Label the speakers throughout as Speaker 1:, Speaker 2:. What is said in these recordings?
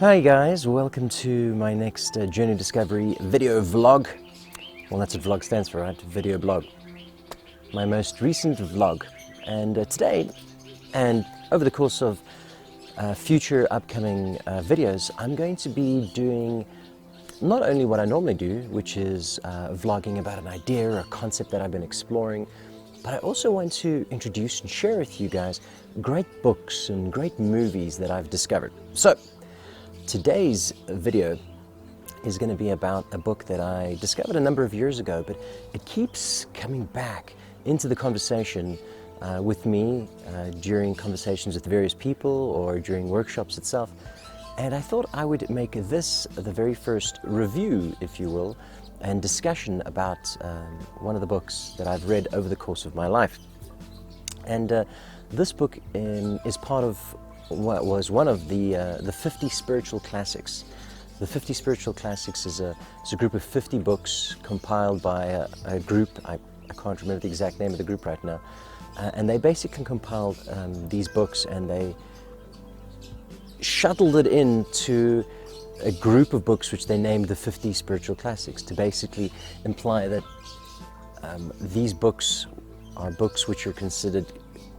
Speaker 1: Hi guys, welcome to my next Journey Discovery video vlog. Well, that's what vlog stands for, right? Video blog. My most recent vlog. And today, and over the course of future upcoming videos, I'm going to be doing not only what I normally do, which is vlogging about an idea or a concept that I've been exploring, but I also want to introduce and share with you guys great books and great movies that I've discovered. So, today's video is going to be about a book that I discovered a number of years ago, but it keeps coming back into the conversation with me during conversations with various people or during workshops itself. And I thought I would make this the very first review, if you will, and discussion about one of the books that I've read over the course of my life. And this book is part of what was one of the 50 spiritual classics. The 50 spiritual classics is a group of 50 books compiled by a group. I can't remember the exact name of the group right now. And they basically compiled these books, and they shuttled it into a group of books which they named the 50 spiritual classics, to basically imply that these books are books which are considered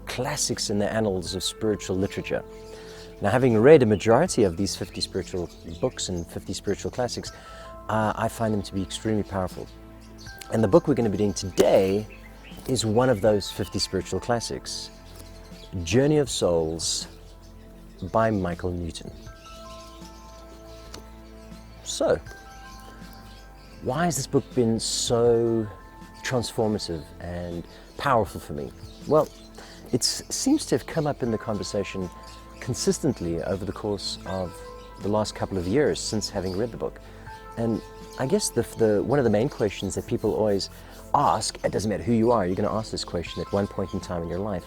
Speaker 1: classics in the annals of spiritual literature. Now, having read a majority of these 50 spiritual books and 50 spiritual classics, I find them to be extremely powerful. And the book we're going to be doing today is one of those 50 spiritual classics, Journey of Souls by Michael Newton. So, why has this book been so transformative and powerful for me? Well, it seems to have come up in the conversation consistently over the course of the last couple of years since having read the book. And I guess one of the main questions that people always ask, it doesn't matter who you are, you're going to ask this question at one point in time in your life: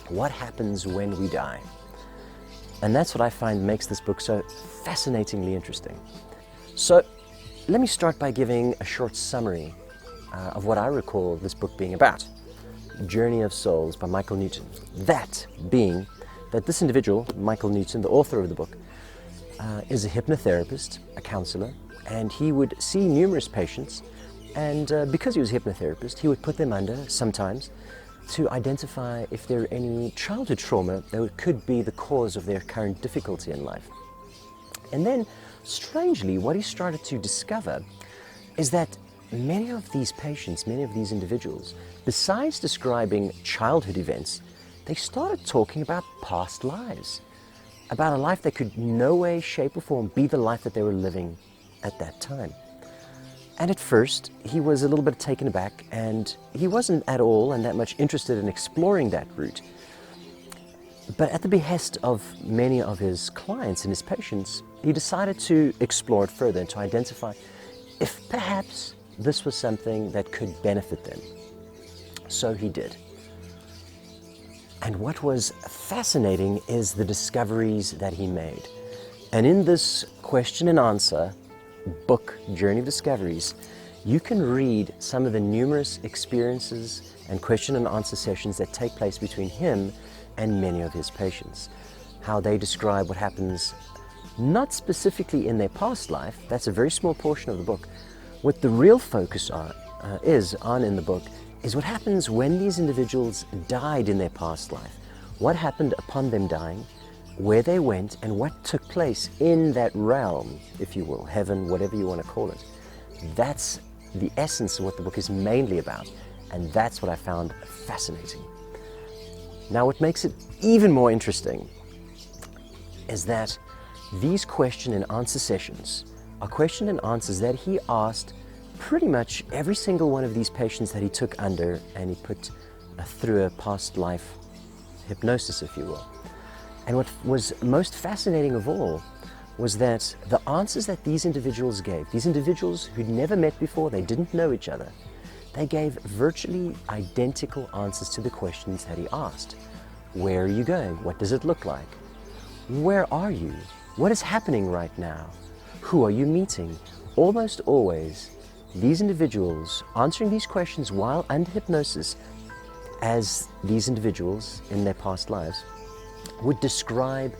Speaker 1: what happens when we die? And that's what I find makes this book so fascinatingly interesting. So let me start by giving a short summary of what I recall this book being about. Journey of Souls by Michael Newton. That being that this individual, Michael Newton, the author of the book, is a hypnotherapist, a counselor, and he would see numerous patients, and because he was a hypnotherapist, he would put them under sometimes to identify if there are any childhood trauma that could be the cause of their current difficulty in life. And then, strangely, what he started to discover is that many of these patients, many of these individuals, besides describing childhood events, they started talking about past lives, about a life that could in no way, shape or form be the life that they were living at that time. And at first, he was a little bit taken aback, and he wasn't at all and that much interested in exploring that route. But at the behest of many of his clients and his patients, he decided to explore it further and to identify if perhaps this was something that could benefit them. So he did. And what was fascinating is the discoveries that he made. And in this question and answer book, Journey of Discoveries, you can read some of the numerous experiences and question and answer sessions that take place between him and many of his patients. How they describe what happens, not specifically in their past life, that's a very small portion of the book. What the real focus is on in the book is what happens when these individuals died in their past life. What happened upon them dying, where they went, and what took place in that realm, if you will, heaven, whatever you want to call it. That's the essence of what the book is mainly about, and that's what I found fascinating. Now, what makes it even more interesting is that these question and answer sessions are question and answers that he asked pretty much every single one of these patients that he took under, and he put through a past life hypnosis, if you will. And what was most fascinating of all was that the answers that these individuals gave, these individuals who'd never met before, they didn't know each other, they gave virtually identical answers to the questions that he asked. Where are you going? What does it look like? Where are you? What is happening right now? Who are you meeting? Almost always, these individuals answering these questions while under hypnosis, as these individuals in their past lives would describe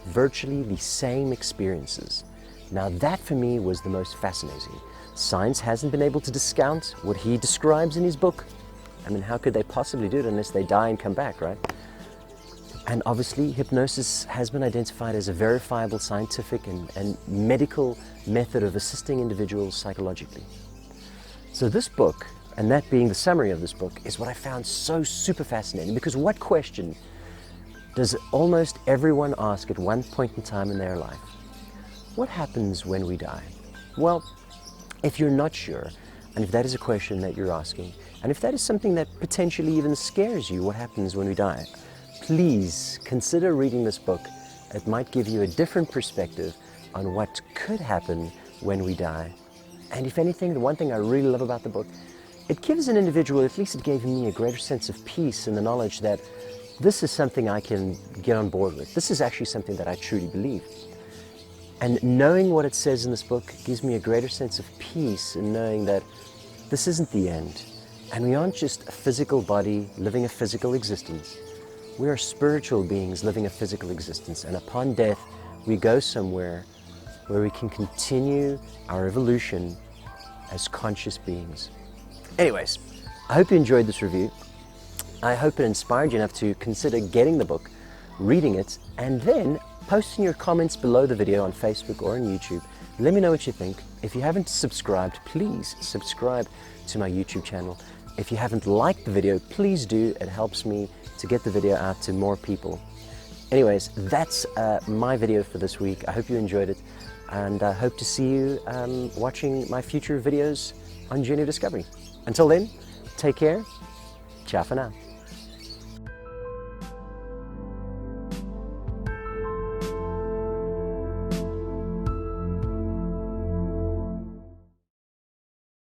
Speaker 1: virtually the same experiences. Now that for me was the most fascinating. Science hasn't been able to discount what he describes in his book. I mean, how could they possibly do it unless they die and come back, right? And obviously, hypnosis has been identified as a verifiable scientific and medical method of assisting individuals psychologically. So this book, and that being the summary of this book, is what I found so super fascinating, because what question does almost everyone ask at one point in time in their life? What happens when we die? Well, if you're not sure, and if that is a question that you're asking, and if that is something that potentially even scares you, what happens when we die? Please consider reading this book. It might give you a different perspective on what could happen when we die. And if anything, the one thing I really love about the book, it gives an individual, at least it gave me, a greater sense of peace in the knowledge that this is something I can get on board with. This is actually something that I truly believe. And knowing what it says in this book gives me a greater sense of peace in knowing that this isn't the end. And we aren't just a physical body living a physical existence. We are spiritual beings living a physical existence. And upon death, we go somewhere where we can continue our evolution as conscious beings. Anyways, I hope you enjoyed this review. I hope it inspired you enough to consider getting the book, reading it, and then posting your comments below the video on Facebook or on YouTube. Let me know what you think. If you haven't subscribed, please subscribe to my YouTube channel. If you haven't liked the video, please do. It helps me to get the video out to more people. Anyways, that's my video for this week. I hope you enjoyed it, and I hope to see you watching my future videos on Journey of Discovery. Until then, take care. Ciao for now.